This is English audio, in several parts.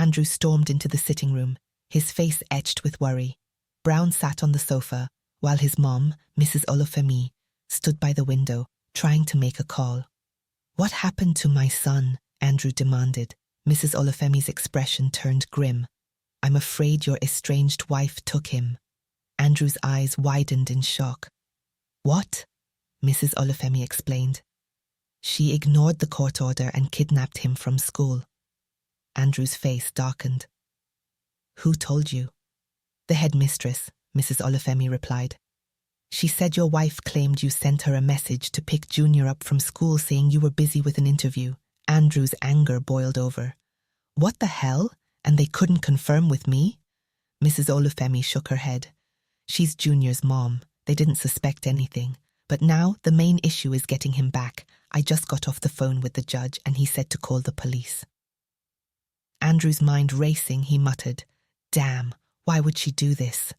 Andrew stormed into the sitting room, his face etched with worry. Brown sat on the sofa, while his mom, Mrs. Olufemi, stood by the window, trying to make a call. "What happened to my son?" Andrew demanded. Mrs. Olufemi's expression turned grim. "I'm afraid your estranged wife took him." Andrew's eyes widened in shock. "What?" Mrs. Olufemi explained. "She ignored the court order and kidnapped him from school." Andrew's face darkened. "Who told you?" "The headmistress," Mrs. Olufemi replied. "She said your wife claimed you sent her a message to pick Junior up from school saying you were busy with an interview." Andrew's anger boiled over. "What the hell? And they couldn't confirm with me?" Mrs. Olufemi shook her head. "She's Junior's mom. They didn't suspect anything. But now the main issue is getting him back. I just got off the phone with the judge and he said to call the police." Andrew's mind racing, he muttered, "Damn, why would she do this?"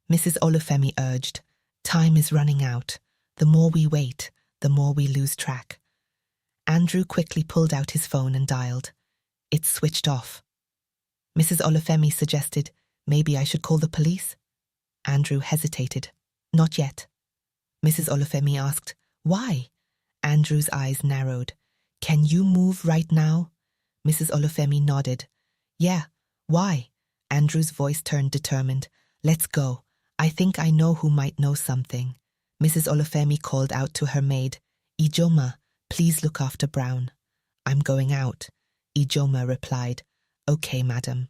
Mrs. Olufemi urged, "Time is running out. The more we wait, the more we lose track." Andrew quickly pulled out his phone and dialed. It switched off. Mrs. Olufemi suggested, "Maybe I should call the police?" Andrew hesitated. "Not yet." Mrs. Olufemi asked, "Why?" Andrew's eyes narrowed. "Can you move right now?" Mrs. Olufemi nodded. "Yeah, why?" Andrew's voice turned determined. "Let's go. I think I know who might know something." Mrs. Olufemi called out to her maid, "Ijoma, please look after Brown." "I'm going out," Ijoma replied. "Okay, madam."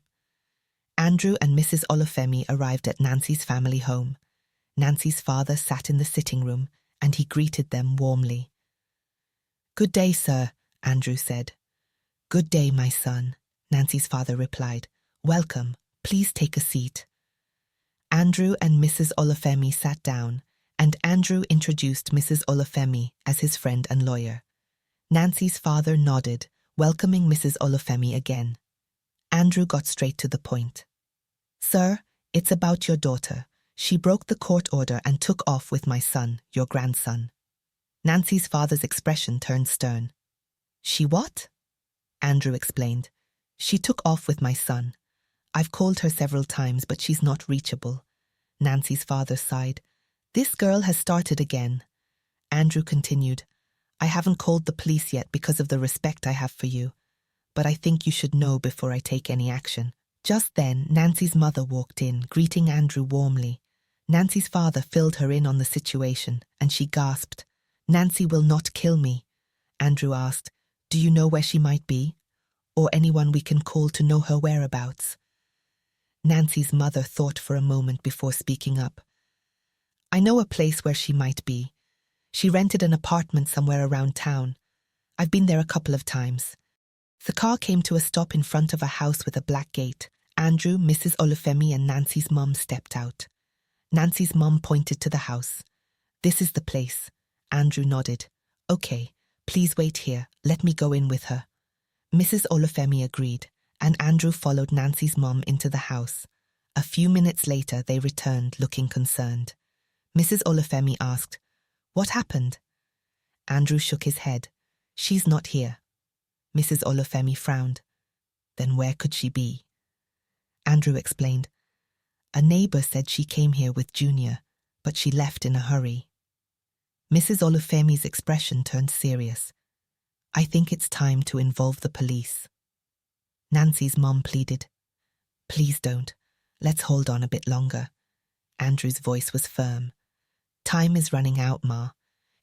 Andrew and Mrs. Olufemi arrived at Nancy's family home. Nancy's father sat in the sitting room and he greeted them warmly. "Good day, sir," Andrew said. "Good day, my son," Nancy's father replied. "Welcome. Please take a seat." Andrew and Mrs. Olufemi sat down, and Andrew introduced Mrs. Olufemi as his friend and lawyer. Nancy's father nodded, welcoming Mrs. Olufemi again. Andrew got straight to the point. "Sir, it's about your daughter. She broke the court order and took off with my son, your grandson." Nancy's father's expression turned stern. "She what?" Andrew explained. "She took off with my son. I've called her several times, but she's not reachable." Nancy's father sighed. "This girl has started again." Andrew continued, "I haven't called the police yet because of the respect I have for you, but I think you should know before I take any action." Just then, Nancy's mother walked in, greeting Andrew warmly. Nancy's father filled her in on the situation, and she gasped, "Nancy will not kill me." Andrew asked, "Do you know where she might be? Or anyone we can call to know her whereabouts?" Nancy's mother thought for a moment before speaking up. "I know a place where she might be. She rented an apartment somewhere around town. I've been there a couple of times." The car came to a stop in front of a house with a black gate. Andrew, Mrs. Olufemi and Nancy's mum stepped out. Nancy's mum pointed to the house. "This is the place." Andrew nodded. "Okay, please wait here. Let me go in with her." Mrs. Olufemi agreed, and Andrew followed Nancy's mum into the house. A few minutes later, they returned, looking concerned. Mrs. Olufemi asked, "What happened?" Andrew shook his head. "She's not here." Mrs. Olufemi frowned. "Then where could she be?" Andrew explained. "A neighbour said she came here with Junior, but she left in a hurry." Mrs. Olufemi's expression turned serious. "I think it's time to involve the police." Nancy's mum pleaded. "Please don't. Let's hold on a bit longer." Andrew's voice was firm. "Time is running out, Ma.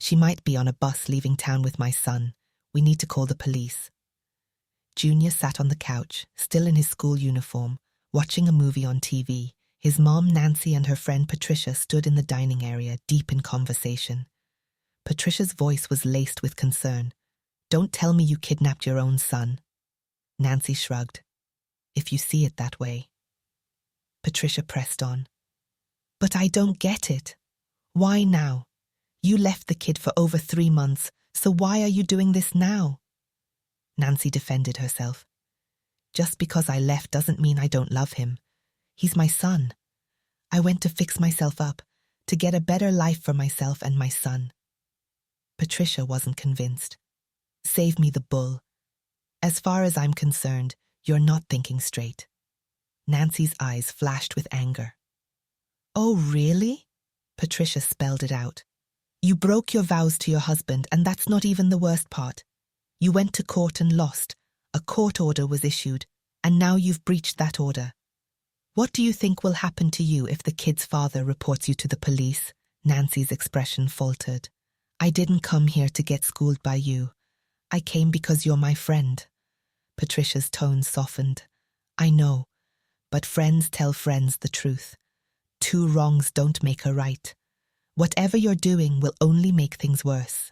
She might be on a bus leaving town with my son. We need to call the police." Junior sat on the couch, still in his school uniform, watching a movie on TV. His mom, Nancy, and her friend Patricia stood in the dining area, deep in conversation. Patricia's voice was laced with concern. "Don't tell me you kidnapped your own son." Nancy shrugged. "If you see it that way." Patricia pressed on. "But I don't get it. Why now? You left the kid for over 3 months, so why are you doing this now?" Nancy defended herself. "Just because I left doesn't mean I don't love him. He's my son. I went to fix myself up, to get a better life for myself and my son." Patricia wasn't convinced. "Save me the bull. As far as I'm concerned, You're not thinking straight. Nancy's eyes flashed with anger. Oh, really? Patricia spelled it out. You broke your vows to your husband, and that's not even the worst part. You went to court and lost. A court order was issued, and now you've breached that order. What do you think will happen to you if the kid's father reports you to the police? Nancy's expression faltered. I didn't come here to get schooled by you. I came because you're my friend. Patricia's tone softened. I know, but friends tell friends the truth. 2 wrongs don't make a right. Whatever you're doing will only make things worse.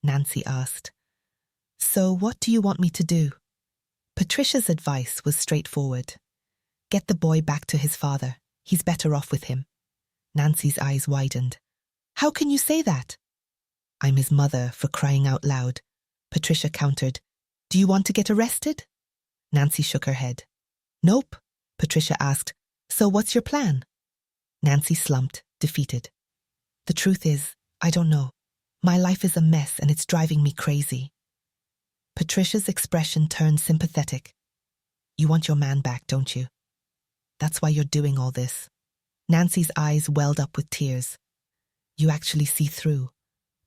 Nancy asked. So what do you want me to do? Patricia's advice was straightforward. Get the boy back to his father. He's better off with him. Nancy's eyes widened. How can you say that? I'm his mother, for crying out loud. Patricia countered. Do you want to get arrested? Nancy shook her head. Nope, Patricia asked. So what's your plan? Nancy slumped, defeated. The truth is, I don't know. My life is a mess and it's driving me crazy. Patricia's expression turned sympathetic. You want your man back, don't you? That's why you're doing all this. Nancy's eyes welled up with tears. You actually see through.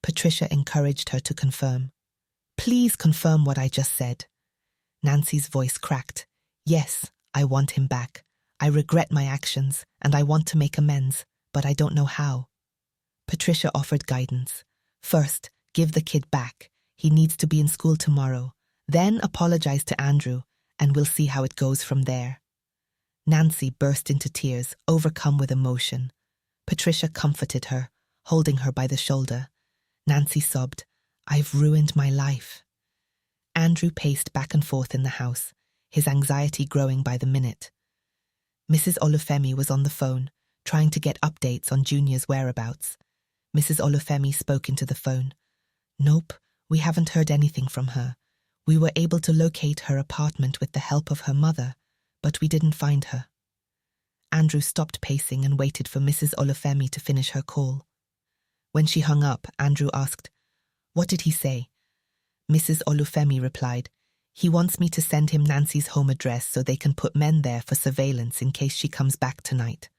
Patricia encouraged her to confirm. Please confirm what I just said. Nancy's voice cracked. Yes, I want him back. I regret my actions and I want to make amends, but I don't know how. Patricia offered guidance. First, give the kid back. He needs to be in school tomorrow. Then apologize to Andrew, and we'll see how it goes from there. Nancy burst into tears, overcome with emotion. Patricia comforted her, holding her by the shoulder. Nancy sobbed, I've ruined my life. Andrew paced back and forth in the house, his anxiety growing by the minute. Mrs. Olufemi was on the phone, trying to get updates on Junior's whereabouts. Mrs. Olufemi spoke into the phone. Nope, we haven't heard anything from her. We were able to locate her apartment with the help of her mother, but we didn't find her. Andrew stopped pacing and waited for Mrs. Olufemi to finish her call. When she hung up, Andrew asked, What did he say? Mrs. Olufemi replied, He wants me to send him Nancy's home address so they can put men there for surveillance in case she comes back tonight.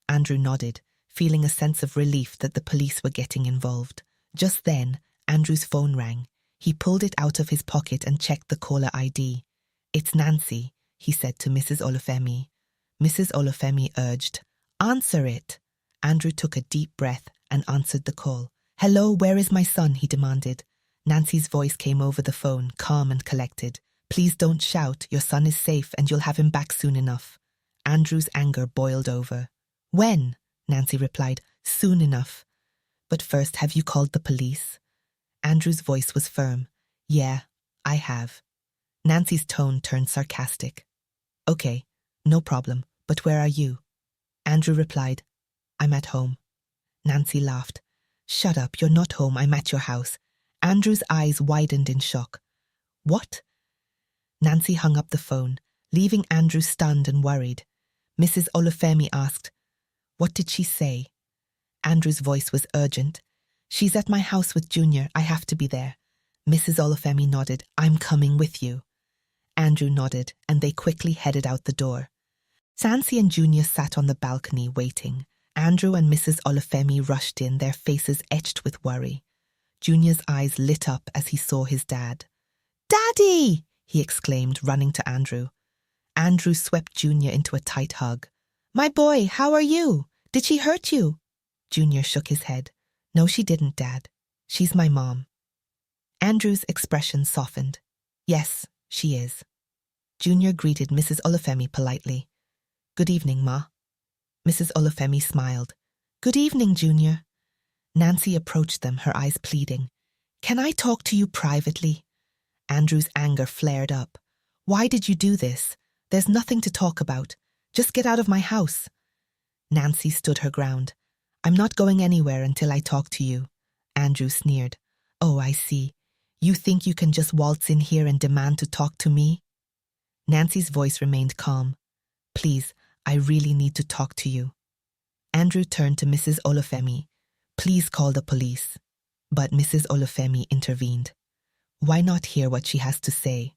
Andrew nodded, feeling a sense of relief that the police were getting involved. Just then, Andrew's phone rang. He pulled it out of his pocket and checked the caller ID. It's Nancy, he said to Mrs. Olufemi. Mrs. Olufemi urged, Answer it. Andrew took a deep breath and answered the call. Hello, where is my son? He demanded. Nancy's voice came over the phone, calm and collected. Please don't shout. Your son is safe and you'll have him back soon enough. Andrew's anger boiled over. When? Nancy replied. Soon enough. But first, have you called the police? Andrew's voice was firm. Yeah, I have. Nancy's tone turned sarcastic. Okay, no problem, but where are you? Andrew replied, I'm at home. Nancy laughed. Shut up, you're not home, I'm at your house. Andrew's eyes widened in shock. What? Nancy hung up the phone, leaving Andrew stunned and worried. Mrs. Olufemi asked, What did she say? Andrew's voice was urgent. She's at my house with Junior, I have to be there. Mrs. Olufemi nodded, I'm coming with you. Andrew nodded, and they quickly headed out the door. Nancy and Junior sat on the balcony waiting. Andrew and Mrs. Olufemi rushed in, their faces etched with worry. Junior's eyes lit up as he saw his dad. Daddy! He exclaimed, running to Andrew. Andrew swept Junior into a tight hug. My boy, how are you? Did she hurt you? Junior shook his head. No, she didn't, Dad. She's my mom. Andrew's expression softened. Yes, she is. Junior greeted Mrs. Olufemi politely. Good evening, Ma. Mrs. Olufemi smiled. Good evening, Junior. Nancy approached them, her eyes pleading. Can I talk to you privately? Andrew's anger flared up. Why did you do this? There's nothing to talk about. Just get out of my house. Nancy stood her ground. I'm not going anywhere until I talk to you. Andrew sneered. Oh, I see. You think you can just waltz in here and demand to talk to me? Nancy's voice remained calm. Please, I really need to talk to you. Andrew turned to Mrs. Olufemi. Please call the police. But Mrs. Olufemi intervened. Why not hear what she has to say?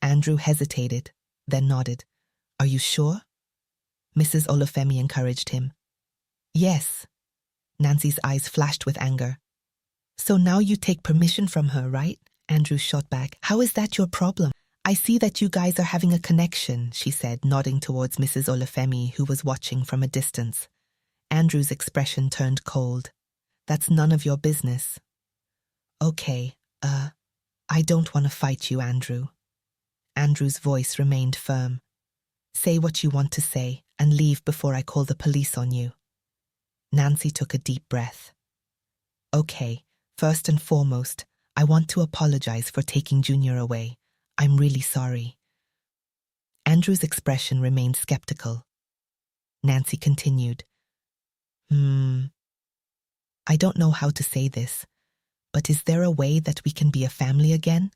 Andrew hesitated, then nodded. Are you sure? Mrs. Olufemi encouraged him. Yes. Nancy's eyes flashed with anger. So now you take permission from her, right? Andrew shot back. How is that your problem? I see that you guys are having a connection, she said, nodding towards Mrs. Olufemi, who was watching from a distance. Andrew's expression turned cold. That's none of your business. Okay, I don't want to fight you, Andrew. Andrew's voice remained firm. Say what you want to say and leave before I call the police on you. Nancy took a deep breath. Okay, first and foremost, I want to apologize for taking Junior away. I'm really sorry. Andrew's expression remained skeptical. Nancy continued. I don't know how to say this, but is there a way that we can be a family again?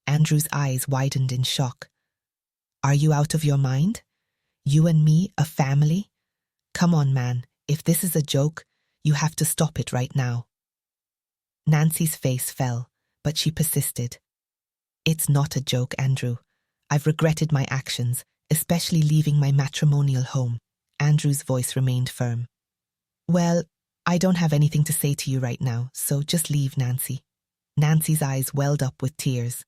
Andrew's eyes widened in shock. Are you out of your mind? You and me, a family? Come on, man, if this is a joke, you have to stop it right now. Nancy's face fell, but she persisted. It's not a joke, Andrew. I've regretted my actions, especially leaving my matrimonial home. Andrew's voice remained firm. Well, I don't have anything to say to you right now, so just leave, Nancy. Nancy's eyes welled up with tears.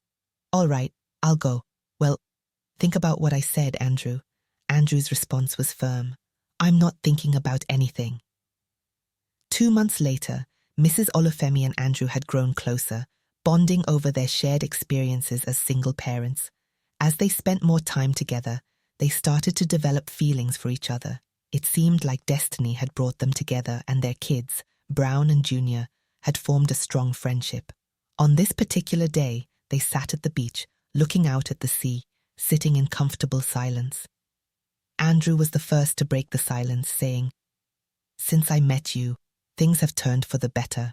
All right, I'll go. Well, think about what I said, Andrew. Andrew's response was firm. I'm not thinking about anything. 2 months later, Mrs. Olufemi and Andrew had grown closer, bonding over their shared experiences as single parents. As they spent more time together, they started to develop feelings for each other. It seemed like destiny had brought them together, and their kids, Brown and Junior, had formed a strong friendship. On this particular day, they sat at the beach, looking out at the sea, sitting in comfortable silence. Andrew was the first to break the silence, saying, Since I met you, things have turned for the better.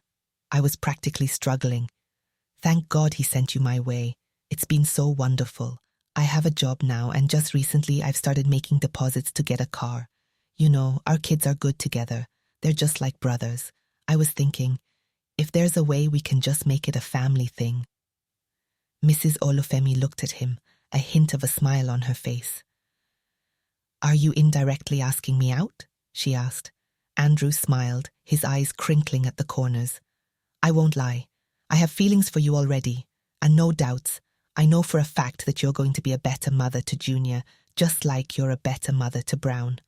I was practically struggling. Thank God he sent you my way. It's been so wonderful. I have a job now, and just recently I've started making deposits to get a car. You know, our kids are good together. They're just like brothers. I was thinking, if there's a way we can just make it a family thing. Mrs. Olufemi looked at him, a hint of a smile on her face. Are you indirectly asking me out? She asked. Andrew smiled, his eyes crinkling at the corners. I won't lie. I have feelings for you already, and no doubts. I know for a fact that you're going to be a better mother to Junior, just like you're a better mother to Brown.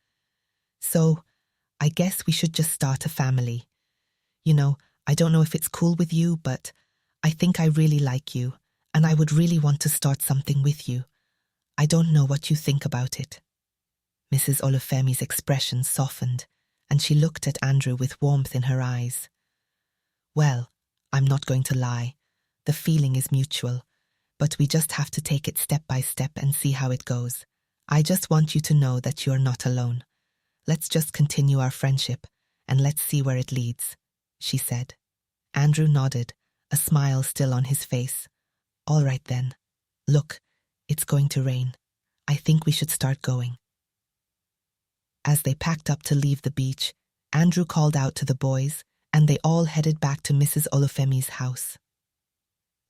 So, I guess we should just start a family. You know, I don't know if it's cool with you, but I think I really like you, and I would really want to start something with you. I don't know what you think about it. Mrs. Olufemi's expression softened, and she looked at Andrew with warmth in her eyes. Well, I'm not going to lie. The feeling is mutual, but we just have to take it step by step and see how it goes. I just want you to know that you're not alone. Let's just continue our friendship, and let's see where it leads, she said. Andrew nodded, a smile still on his face. All right then. Look, it's going to rain. I think we should start going. As they packed up to leave the beach, Andrew called out to the boys, and they all headed back to Mrs. Olufemi's house.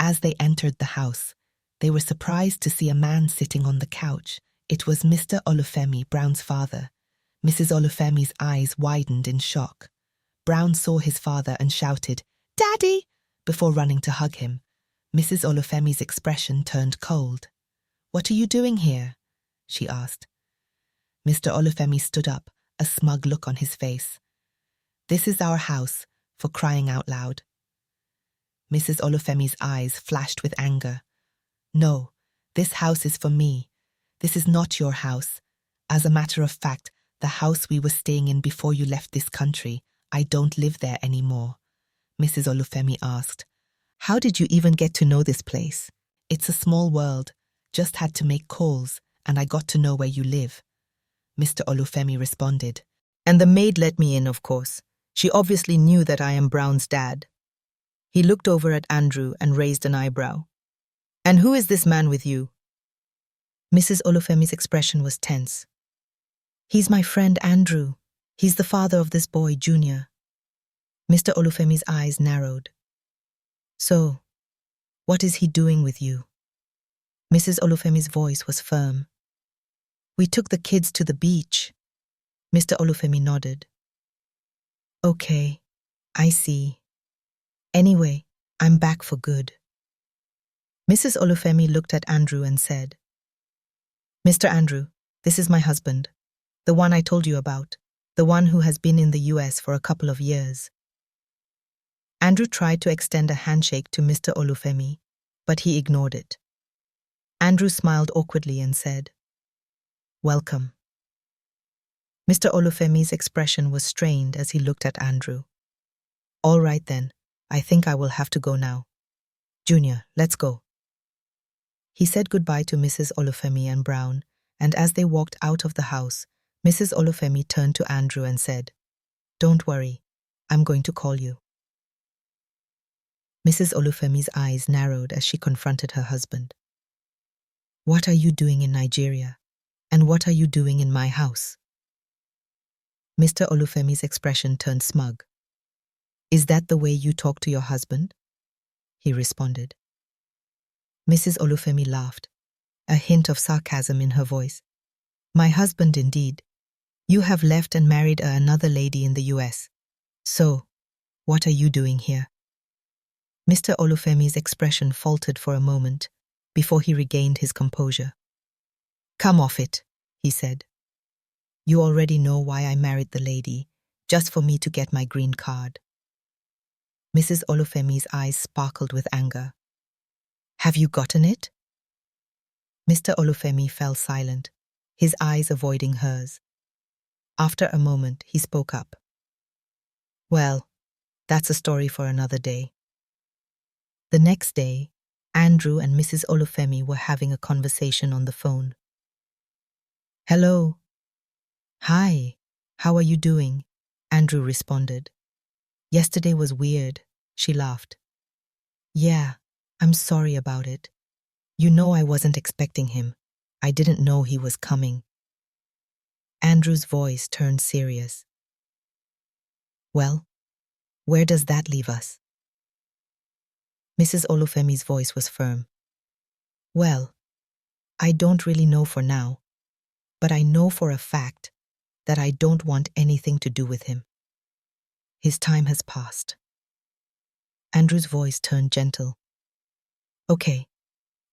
As they entered the house, they were surprised to see a man sitting on the couch. It was Mr. Olufemi, Brown's father. Mrs. Olufemi's eyes widened in shock. Brown saw his father and shouted, "Daddy!" before running to hug him. Mrs. Olufemi's expression turned cold. "What are you doing here?" she asked. Mr. Olufemi stood up, a smug look on his face. "This is our house, for crying out loud." Mrs. Olufemi's eyes flashed with anger. "No, this house is for me. This is not your house. As a matter of fact, the house we were staying in before you left this country, I don't live there anymore." Mrs. Olufemi asked, "How did you even get to know this place?" "It's a small world. Just had to make calls, and I got to know where you live." Mr. Olufemi responded. "And the maid let me in, of course. She obviously knew that I am Brown's dad." He looked over at Andrew and raised an eyebrow. "And who is this man with you?" Mrs. Olufemi's expression was tense. "He's my friend Andrew. He's the father of this boy, Junior." Mr. Olufemi's eyes narrowed. "So, what is he doing with you?" Mrs. Olufemi's voice was firm. We took the kids to the beach. Mr. Olufemi nodded. Okay, I see. Anyway, I'm back for good. Mrs. Olufemi looked at Andrew and said, Mr. Andrew, this is my husband, the one I told you about, the one who has been in the US for a couple of years. Andrew tried to extend a handshake to Mr. Olufemi, but he ignored it. Andrew smiled awkwardly and said, Welcome. Mr. Olufemi's expression was strained as he looked at Andrew. All right then, I think I will have to go now. Junior, let's go. He said goodbye to Mrs. Olufemi and Brown, and as they walked out of the house, Mrs. Olufemi turned to Andrew and said, Don't worry, I'm going to call you. Mrs. Olufemi's eyes narrowed as she confronted her husband. What are you doing in Nigeria? And what are you doing in my house? Mr. Olufemi's expression turned smug. Is that the way you talk to your husband? He responded. Mrs. Olufemi laughed, a hint of sarcasm in her voice. My husband indeed. You have left and married another lady in the US. So, what are you doing here? Mr. Olufemi's expression faltered for a moment before he regained his composure. Come off it, he said. You already know why I married the lady, just for me to get my green card. Mrs. Olufemi's eyes sparkled with anger. Have you gotten it? Mr. Olufemi fell silent, his eyes avoiding hers. After a moment, he spoke up. Well, that's a story for another day. The next day, Andrew and Mrs. Olufemi were having a conversation on the phone. Hello. Hi, how are you doing? Andrew responded. Yesterday was weird, she laughed. Yeah, I'm sorry about it. You know I wasn't expecting him. I didn't know he was coming. Andrew's voice turned serious. Well, where does that leave us? Mrs. Olufemi's voice was firm. Well, I don't really know for now, but I know for a fact that I don't want anything to do with him. His time has passed. Andrew's voice turned gentle. Okay,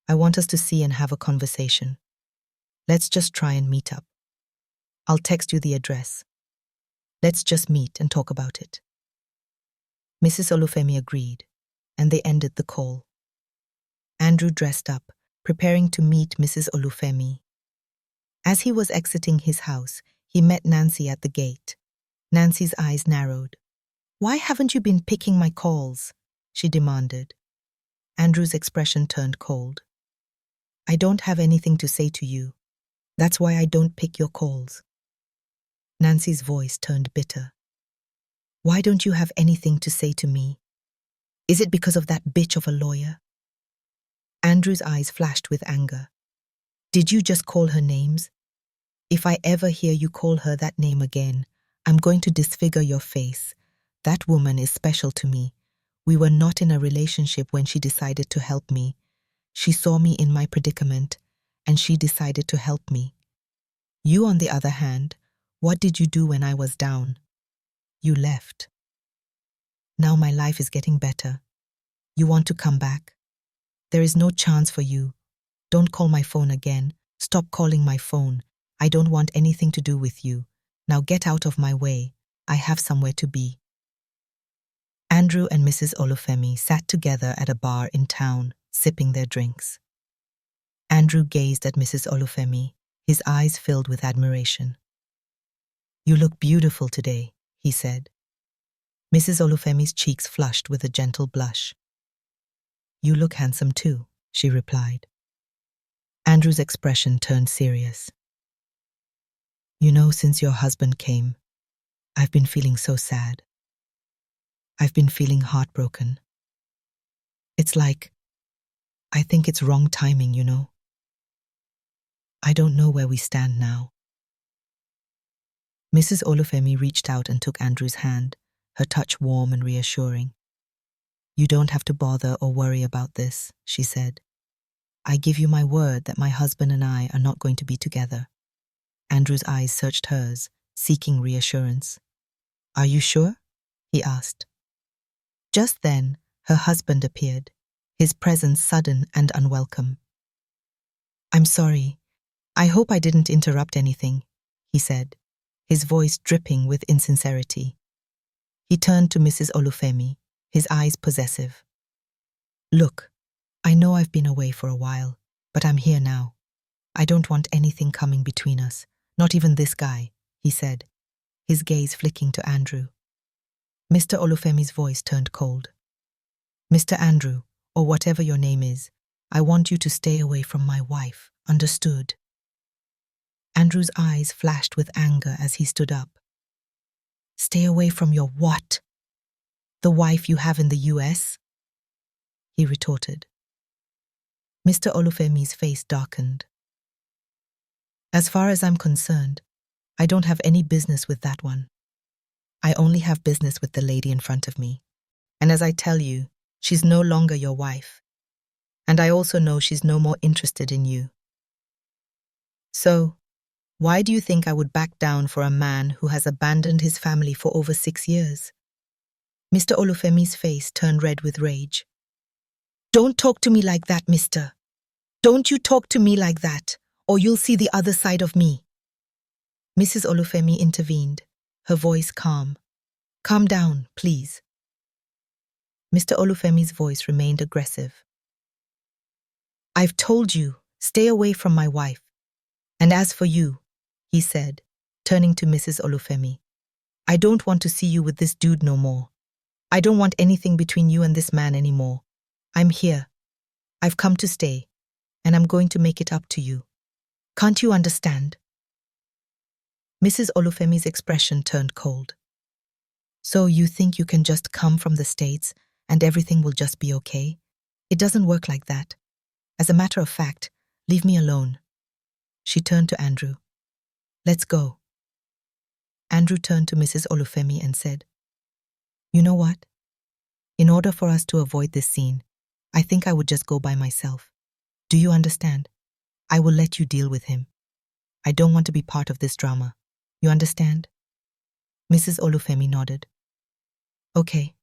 I want us to see and have a conversation. Let's just try and meet up. I'll text you the address. Let's just meet and talk about it. Mrs. Olufemi agreed, and they ended the call. Andrew dressed up, preparing to meet Mrs. Olufemi. As he was exiting his house, he met Nancy at the gate. Nancy's eyes narrowed. Why haven't you been picking my calls? She demanded. Andrew's expression turned cold. I don't have anything to say to you. That's why I don't pick your calls. Nancy's voice turned bitter. Why don't you have anything to say to me? Is it because of that bitch of a lawyer? Andrew's eyes flashed with anger. Did you just call her names? If I ever hear you call her that name again, I'm going to disfigure your face. That woman is special to me. We were not in a relationship when she decided to help me. She saw me in my predicament, and she decided to help me. You, on the other hand, what did you do when I was down? You left. Now my life is getting better. You want to come back? There is no chance for you. Don't call my phone again. Stop calling my phone. I don't want anything to do with you. Now get out of my way. I have somewhere to be. Andrew and Mrs. Olufemi sat together at a bar in town, sipping their drinks. Andrew gazed at Mrs. Olufemi, his eyes filled with admiration. You look beautiful today, he said. Mrs. Olufemi's cheeks flushed with a gentle blush. You look handsome too, she replied. Andrew's expression turned serious. You know, since your husband came, I've been feeling so sad. I've been feeling heartbroken. It's like, I think it's wrong timing, you know. I don't know where we stand now. Mrs. Olufemi reached out and took Andrew's hand, her touch warm and reassuring. You don't have to bother or worry about this, she said. I give you my word that my husband and I are not going to be together. Andrew's eyes searched hers, seeking reassurance. "Are you sure?" he asked. Just then, her husband appeared, his presence sudden and unwelcome. "I'm sorry. I hope I didn't interrupt anything," he said, his voice dripping with insincerity. He turned to Mrs. Olufemi, his eyes possessive. "Look, I know I've been away for a while, but I'm here now. I don't want anything coming between us, not even this guy," he said, his gaze flicking to Andrew. Mr. Olufemi's voice turned cold. "Mr. Andrew, or whatever your name is, I want you to stay away from my wife, understood?" Andrew's eyes flashed with anger as he stood up. "Stay away from your what? The wife you have in the US?" he retorted. Mr. Olufemi's face darkened. "As far as I'm concerned, I don't have any business with that one. I only have business with the lady in front of me. And as I tell you, she's no longer your wife. And I also know she's no more interested in you. So, why do you think I would back down for a man who has abandoned his family for over 6 years?" Mr. Olufemi's face turned red with rage. "Don't talk to me like that, mister. Don't you talk to me like that, or you'll see the other side of me." Mrs. Olufemi intervened, her voice calm. "Calm down, please." Mr. Olufemi's voice remained aggressive. "I've told you, stay away from my wife. And as for you," he said, turning to Mrs. Olufemi, "I don't want to see you with this dude no more. I don't want anything between you and this man anymore. I'm here. I've come to stay, and I'm going to make it up to you. Can't you understand?" Mrs. Olufemi's expression turned cold. "So you think you can just come from the States and everything will just be okay? It doesn't work like that. As a matter of fact, leave me alone." She turned to Andrew. "Let's go." Andrew turned to Mrs. Olufemi and said, "You know what? In order for us to avoid this scene, I think I would just go by myself. Do you understand? I will let you deal with him. I don't want to be part of this drama. You understand?" Mrs. Olufemi nodded. "Okay,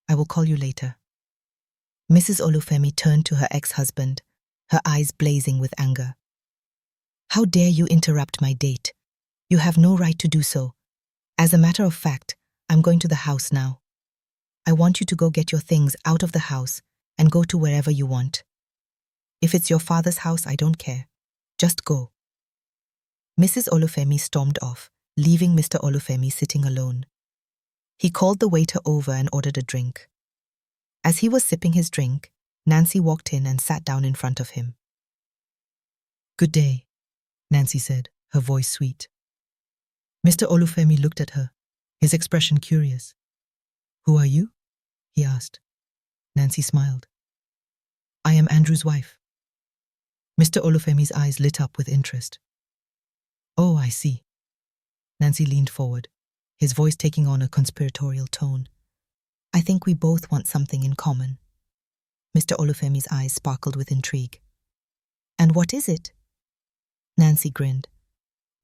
I will call you later." Mrs. Olufemi turned to her ex-husband, her eyes blazing with anger. "How dare you interrupt my date? You have no right to do so. As a matter of fact, I'm going to the house now. I want you to go get your things out of the house and go to wherever you want. If it's your father's house, I don't care. Just go." Mrs. Olufemi stormed off, leaving Mr. Olufemi sitting alone. He called the waiter over and ordered a drink. As he was sipping his drink, Nancy walked in and sat down in front of him. "Good day," Nancy said, her voice sweet. Mr. Olufemi looked at her, his expression curious. "Who are you?" he asked. Nancy smiled. "I am Andrew's wife." Mr. Olufemi's eyes lit up with interest. "Oh, I see." Nancy leaned forward, his voice taking on a conspiratorial tone. "I think we both want something in common." Mr. Olufemi's eyes sparkled with intrigue. "And what is it?" Nancy grinned.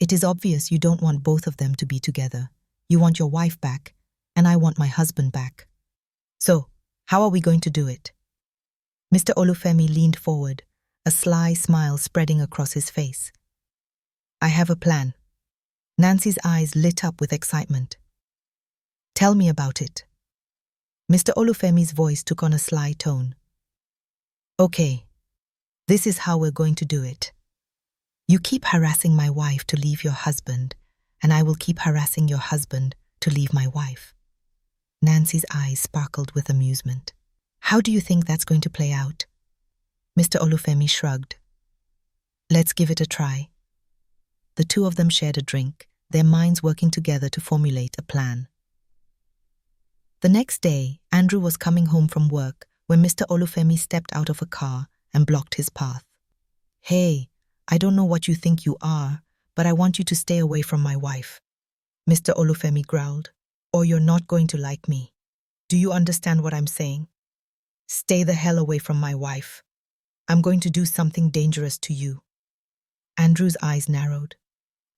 "It is obvious you don't want both of them to be together. You want your wife back, and I want my husband back. So, how are we going to do it?" Mr. Olufemi leaned forward, a sly smile spreading across his face. "I have a plan." Nancy's eyes lit up with excitement. "Tell me about it." Mr. Olufemi's voice took on a sly tone. "Okay, this is how we're going to do it. You keep harassing my wife to leave your husband, and I will keep harassing your husband to leave my wife." Nancy's eyes sparkled with amusement. "How do you think that's going to play out?" Mr. Olufemi shrugged. "Let's give it a try." The two of them shared a drink, their minds working together to formulate a plan. The next day, Andrew was coming home from work when Mr. Olufemi stepped out of a car and blocked his path. "Hey, I don't know what you think you are, but I want you to stay away from my wife," Mr. Olufemi growled, "or you're not going to like me. Do you understand what I'm saying? Stay the hell away from my wife. I'm going to do something dangerous to you." Andrew's eyes narrowed.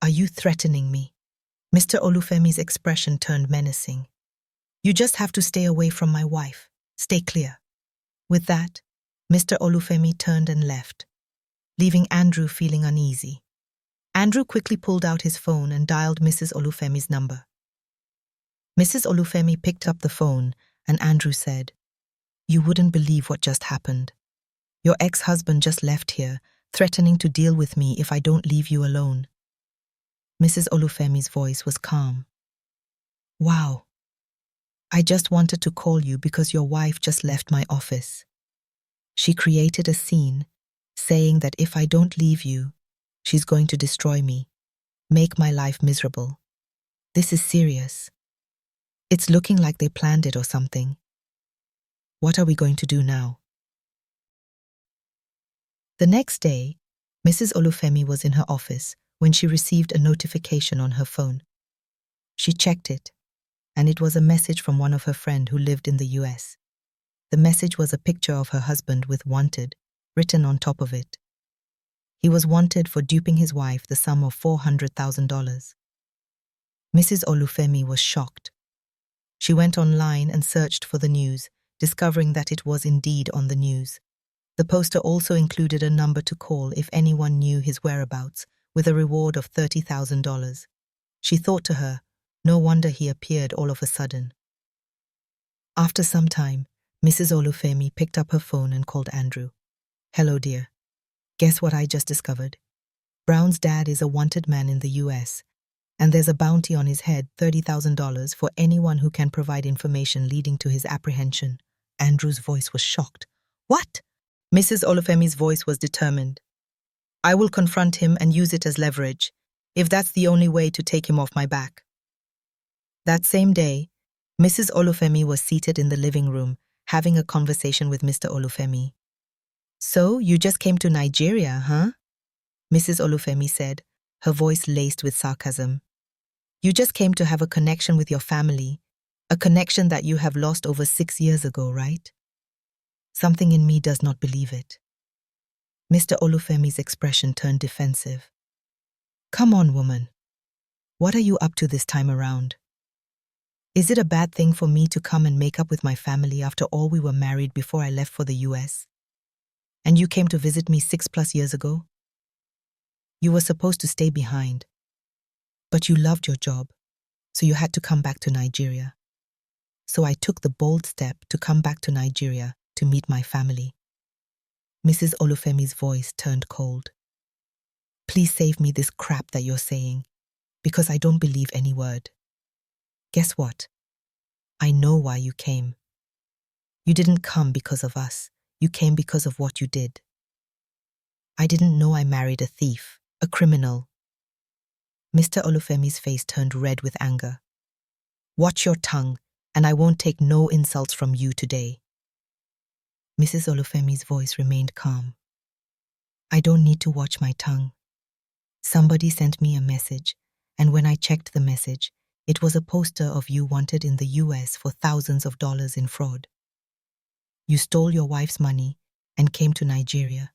Are you threatening me? Mr. Olufemi's expression turned menacing. You just have to stay away from my wife. Stay clear. With that, Mr. Olufemi turned and left, leaving Andrew feeling uneasy. Andrew quickly pulled out his phone and dialed Mrs. Olufemi's number. Mrs. Olufemi picked up the phone and Andrew said, "You wouldn't believe what just happened. Your ex-husband just left here, threatening to deal with me if I don't leave you alone." Mrs. Olufemi's voice was calm. "Wow. I just wanted to call you because your wife just left my office. She created a scene, saying that if I don't leave you, she's going to destroy me, make my life miserable. This is serious. It's looking like they planned it or something. What are we going to do now?" The next day, Mrs. Olufemi was in her office when she received a notification on her phone. She checked it, and it was a message from one of her friends who lived in the US. The message was a picture of her husband with "wanted" written on top of it. He was wanted for duping his wife the sum of $400,000. Mrs. Olufemi was shocked. She went online and searched for the news, discovering that it was indeed on the news. The poster also included a number to call if anyone knew his whereabouts, with a reward of $30,000. She thought to her, no wonder he appeared all of a sudden. After some time, Mrs. Olufemi picked up her phone and called Andrew. "Hello, dear. Guess what I just discovered? Brown's dad is a wanted man in the US, and there's a bounty on his head, $30,000, for anyone who can provide information leading to his apprehension." Andrew's voice was shocked. "What?" Mrs. Olufemi's voice was determined. "I will confront him and use it as leverage, if that's the only way to take him off my back." That same day, Mrs. Olufemi was seated in the living room, having a conversation with Mr. Olufemi. "So, you just came to Nigeria, huh?" Mrs. Olufemi said, her voice laced with sarcasm. "You just came to have a connection with your family, a connection that you have lost over 6 years ago, right?" Something in me does not believe it. Mr. Olufemi's expression turned defensive. "Come on, woman. What are you up to this time around? Is it a bad thing for me to come and make up with my family after all we were married before I left for the US? And you came to visit me 6+ years ago? You were supposed to stay behind. But you loved your job, so you had to come back to Nigeria. So I took the bold step to come back to Nigeria to meet my family." Mrs. Olufemi's voice turned cold. "Please save me this crap that you're saying, because I don't believe any word. Guess what? I know why you came. You didn't come because of us. You came because of what you did. I didn't know I married a thief, a criminal." Mr. Olufemi's face turned red with anger. "Watch your tongue, and I won't take no insults from you today." Mrs. Olufemi's voice remained calm. "I don't need to watch my tongue. Somebody sent me a message, and when I checked the message, it was a poster of you wanted in the US for thousands of dollars in fraud. You stole your wife's money and came to Nigeria.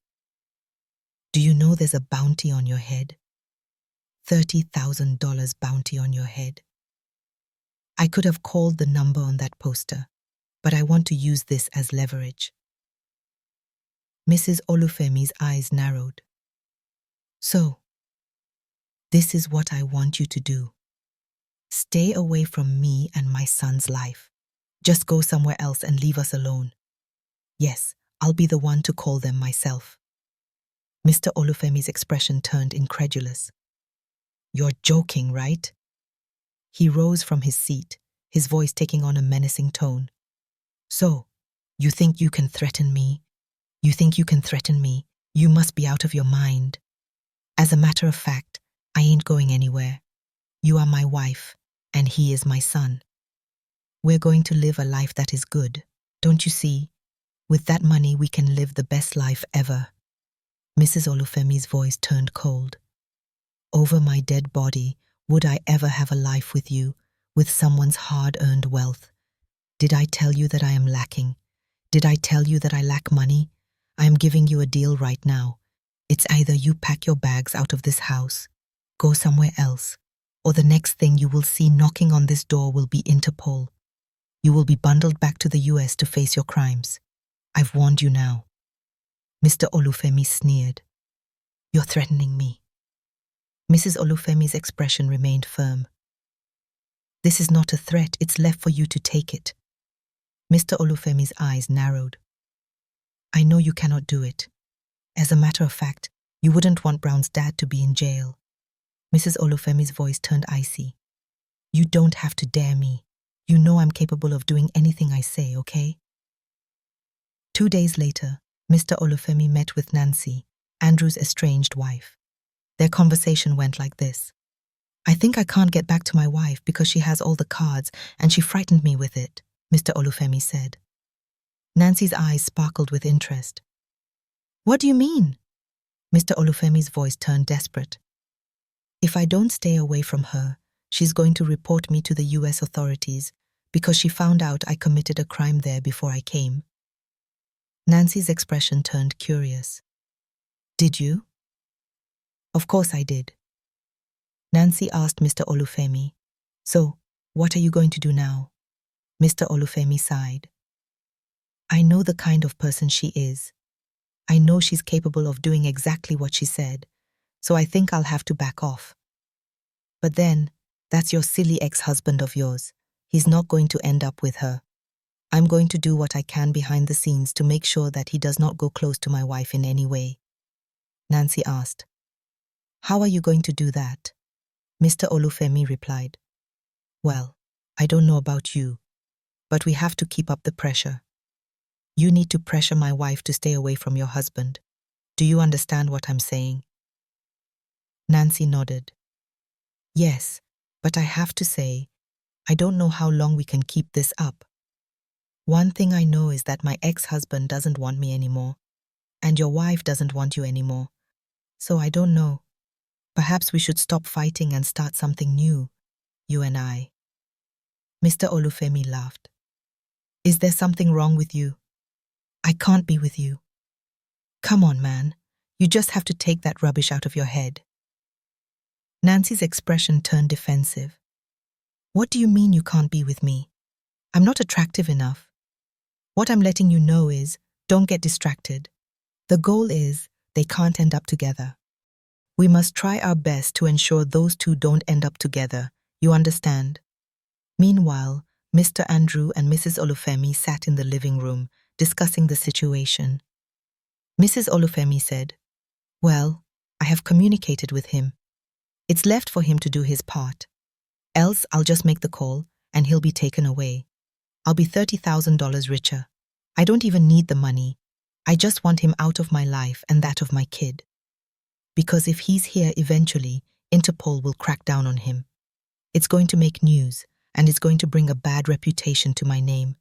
Do you know there's a bounty on your head? $30,000 bounty on your head. I could have called the number on that poster, but I want to use this as leverage." Mrs. Olufemi's eyes narrowed. "So, this is what I want you to do. Stay away from me and my son's life. Just go somewhere else and leave us alone. Yes, I'll be the one to call them myself." Mr. Olufemi's expression turned incredulous. "You're joking, right?" He rose from his seat, his voice taking on a menacing tone. "So, you think you can threaten me? You think you can threaten me? You must be out of your mind. As a matter of fact, I ain't going anywhere. You are my wife, and he is my son. We're going to live a life that is good. Don't you see? With that money, we can live the best life ever." Mrs. Olufemi's voice turned cold. "Over my dead body, would I ever have a life with you, with someone's hard-earned wealth? Did I tell you that I am lacking? Did I tell you that I lack money? I am giving you a deal right now. It's either you pack your bags out of this house, Go somewhere else, or the next thing you will see knocking on this door will be Interpol. You will be bundled back to the US to face your crimes. I've warned you now. Mr. Olufemi sneered. You're threatening me. Mrs. Olufemi's expression remained firm. This is not a threat, it's left for you to take it. Mr. Olufemi's eyes narrowed. I know you cannot do it. As a matter of fact, you wouldn't want Brown's dad to be in jail. Mrs. Olufemi's voice turned icy. You don't have to dare me. You know I'm capable of doing anything I say, okay? 2 days later, Mr. Olufemi met with Nancy, Andrew's estranged wife. Their conversation went like this. I think I can't get back to my wife because she has all the cards and she frightened me with it, Mr. Olufemi said. Nancy's eyes sparkled with interest. What do you mean? Mr. Olufemi's voice turned desperate. If I don't stay away from her, she's going to report me to the US authorities because she found out I committed a crime there before I came. Nancy's expression turned curious. Did you? Of course I did. Nancy asked Mr. Olufemi, So, what are you going to do now? Mr. Olufemi sighed. I know the kind of person she is. I know she's capable of doing exactly what she said, so I think I'll have to back off. But then, that's your silly ex-husband of yours. He's not going to end up with her. I'm going to do what I can behind the scenes to make sure that he does not go close to my wife in any way. Nancy asked. How are you going to do that? Mr. Olufemi replied. Well, I don't know about you, but we have to keep up the pressure. You need to pressure my wife to stay away from your husband. Do you understand what I'm saying? Nancy nodded. Yes, but I have to say, I don't know how long we can keep this up. One thing I know is that my ex-husband doesn't want me anymore, and your wife doesn't want you anymore. So I don't know. Perhaps we should stop fighting and start something new, you and I. Mr. Olufemi laughed. Is there something wrong with you? I can't be with you. Come on, man. You just have to take that rubbish out of your head. Nancy's expression turned defensive. What do you mean you can't be with me? I'm not attractive enough. What I'm letting you know is, don't get distracted. The goal is, they can't end up together. We must try our best to ensure those two don't end up together, you understand? Meanwhile, Mr. Andrew and Mrs. Olufemi sat in the living room, discussing the situation. Mrs. Olufemi said, Well, I have communicated with him. It's left for him to do his part. Else I'll just make the call, and he'll be taken away. I'll be $30,000 richer. I don't even need the money. I just want him out of my life and that of my kid. Because if he's here eventually, Interpol will crack down on him. It's going to make news, and it's going to bring a bad reputation to my name.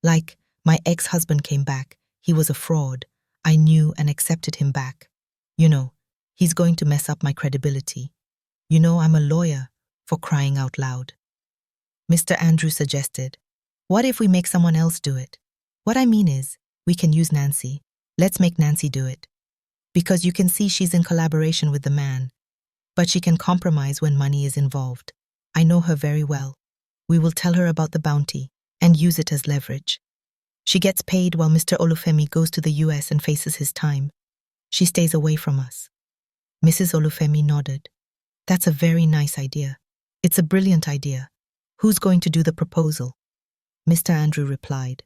Like, my ex-husband came back. He was a fraud. I knew and accepted him back. You know, he's going to mess up my credibility. You know, I'm a lawyer, for crying out loud. Mr. Andrew suggested, what if we make someone else do it? What I mean is, we can use Nancy. Let's make Nancy do it. Because you can see she's in collaboration with the man. But she can compromise when money is involved. I know her very well. We will tell her about the bounty and use it as leverage. She gets paid while Mr. Olufemi goes to the US and faces his time. She stays away from us. Mrs. Olufemi nodded. That's a very nice idea. It's a brilliant idea. Who's going to do the proposal? Mr. Andrew replied,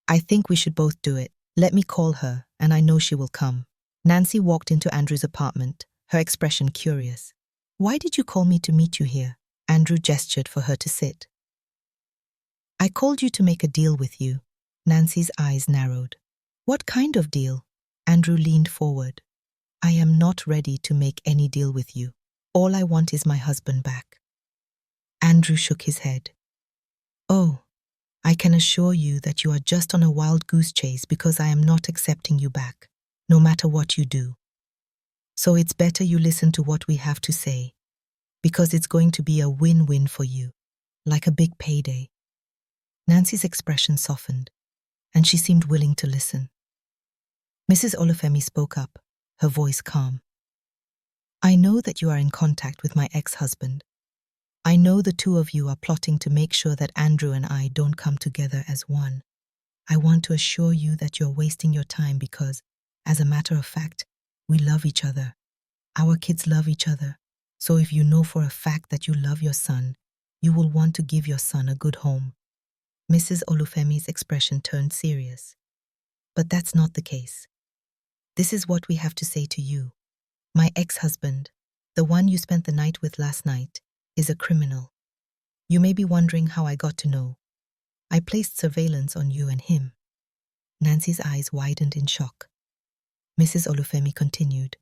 I think we should both do it. Let me call her, and I know she will come. Nancy walked into Andrew's apartment, her expression curious. Why did you call me to meet you here? Andrew gestured for her to sit. I called you to make a deal with you. Nancy's eyes narrowed. What kind of deal? Andrew leaned forward. I am not ready to make any deal with you. All I want is my husband back. Andrew shook his head. Oh, I can assure you that you are just on a wild goose chase because I am not accepting you back, no matter what you do. So it's better you listen to what we have to say, because it's going to be a win-win for you, like a big payday. Nancy's expression softened, and she seemed willing to listen. Mrs. Olufemi spoke up, her voice calm. I know that you are in contact with my ex-husband. I know the two of you are plotting to make sure that Andrew and I don't come together as one. I want to assure you that you're wasting your time because, as a matter of fact, we love each other. Our kids love each other. So if you know for a fact that you love your son, you will want to give your son a good home. Mrs. Olufemi's expression turned serious. But that's not the case. This is what we have to say to you. My ex-husband, the one you spent the night with last night, is a criminal. You may be wondering how I got to know. I placed surveillance on you and him. Nancy's eyes widened in shock. Mrs. Olufemi continued.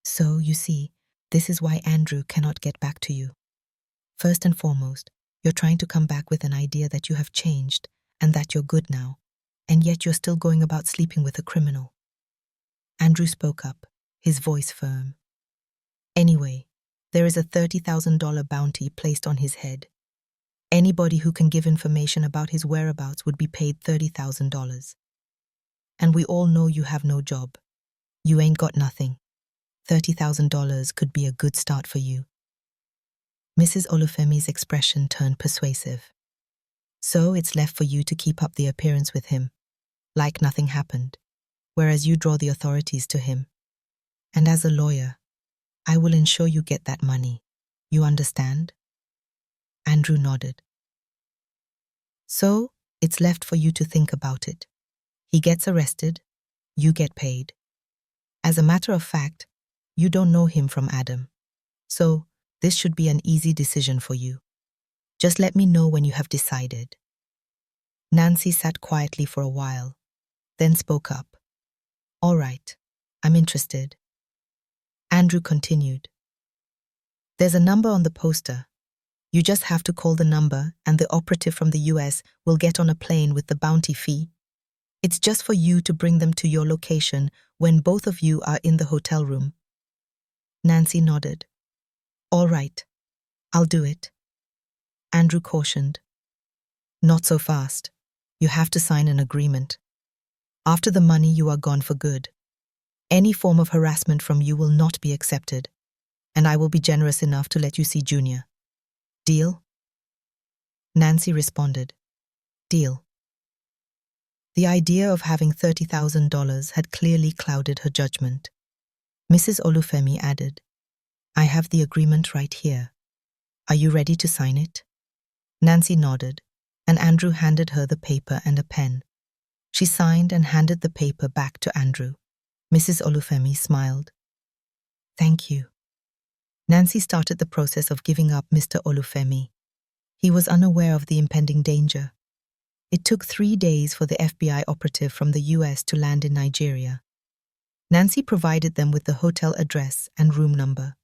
So, you see, this is why Andrew cannot get back to you. First and foremost, you're trying to come back with an idea that you have changed and that you're good now, and yet you're still going about sleeping with a criminal. Andrew spoke up, his voice firm. Anyway, there is a $30,000 bounty placed on his head. Anybody who can give information about his whereabouts would be paid $30,000. And we all know you have no job. You ain't got nothing. $30,000 could be a good start for you. Mrs. Olufemi's expression turned persuasive. So it's left for you to keep up the appearance with him, like nothing happened, whereas you draw the authorities to him. And as a lawyer, I will ensure you get that money. You understand? Andrew nodded. So, it's left for you to think about it. He gets arrested, you get paid. As a matter of fact, you don't know him from Adam. So, this should be an easy decision for you. Just let me know when you have decided. Nancy sat quietly for a while, then spoke up. All right, I'm interested. Andrew continued. There's a number on the poster. You just have to call the number and the operative from the US will get on a plane with the bounty fee. It's just for you to bring them to your location when both of you are in the hotel room. Nancy nodded. All right, I'll do it. Andrew cautioned. Not so fast. You have to sign an agreement. After the money, you are gone for good. Any form of harassment from you will not be accepted, and I will be generous enough to let you see Junior. Deal? Nancy responded. Deal. The idea of having $30,000 had clearly clouded her judgment. Mrs. Olufemi added, I have the agreement right here. Are you ready to sign it? Nancy nodded, and Andrew handed her the paper and a pen. She signed and handed the paper back to Andrew. Mrs. Olufemi smiled. Thank you. Nancy started the process of giving up Mr. Olufemi. He was unaware of the impending danger. It took 3 days for the FBI operative from the US to land in Nigeria. Nancy provided them with the hotel address and room number.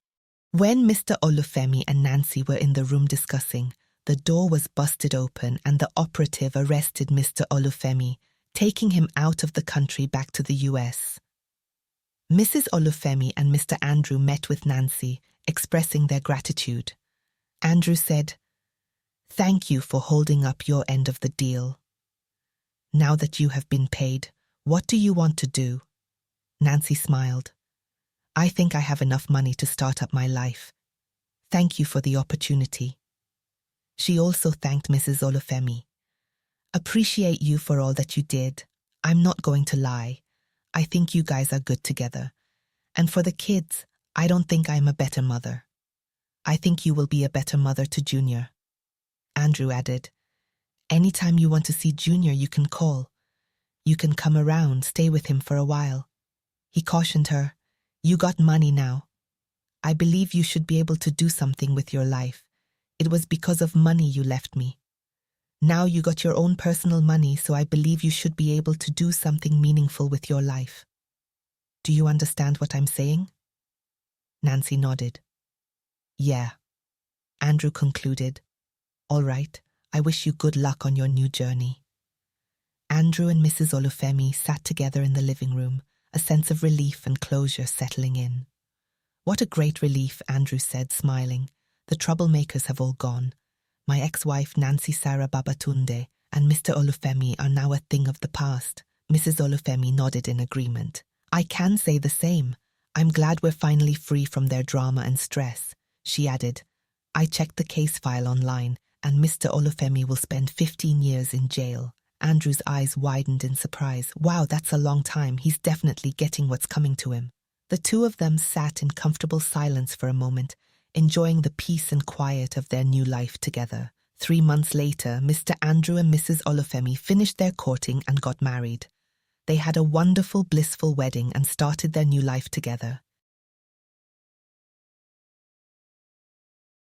When Mr. Olufemi and Nancy were in the room discussing, the door was busted open and the operative arrested Mr. Olufemi, taking him out of the country back to the US. Mrs. Olufemi and Mr. Andrew met with Nancy, expressing their gratitude. Andrew said, Thank you for holding up your end of the deal. Now that you have been paid, what do you want to do? Nancy smiled. I think I have enough money to start up my life. Thank you for the opportunity. She also thanked Mrs. Olufemi. Appreciate you for all that you did. I'm not going to lie. I think you guys are good together. And for the kids, I don't think I'm a better mother. I think you will be a better mother to Junior. Andrew added, Anytime you want to see Junior, you can call. You can come around, stay with him for a while. He cautioned her, You got money now. I believe you should be able to do something with your life. It was because of money you left me. Now you got your own personal money, so I believe you should be able to do something meaningful with your life. Do you understand what I'm saying? Nancy nodded. Yeah. Andrew concluded. All right, I wish you good luck on your new journey. Andrew and Mrs. Olufemi sat together in the living room, a sense of relief and closure settling in. What a great relief, Andrew said, smiling. The troublemakers have all gone. My ex-wife Nancy Sarah Babatunde and Mr. Olufemi are now a thing of the past. Mrs. Olufemi nodded in agreement. I can say the same. I'm glad we're finally free from their drama and stress, she added. I checked the case file online, and Mr. Olufemi will spend 15 years in jail. Andrew's eyes widened in surprise. Wow, that's a long time. He's definitely getting what's coming to him. The two of them sat in comfortable silence for a moment, enjoying the peace and quiet of their new life together. 3 months later, Mr. Andrew and Mrs. Olufemi finished their courting and got married. They had a wonderful, blissful wedding and started their new life together.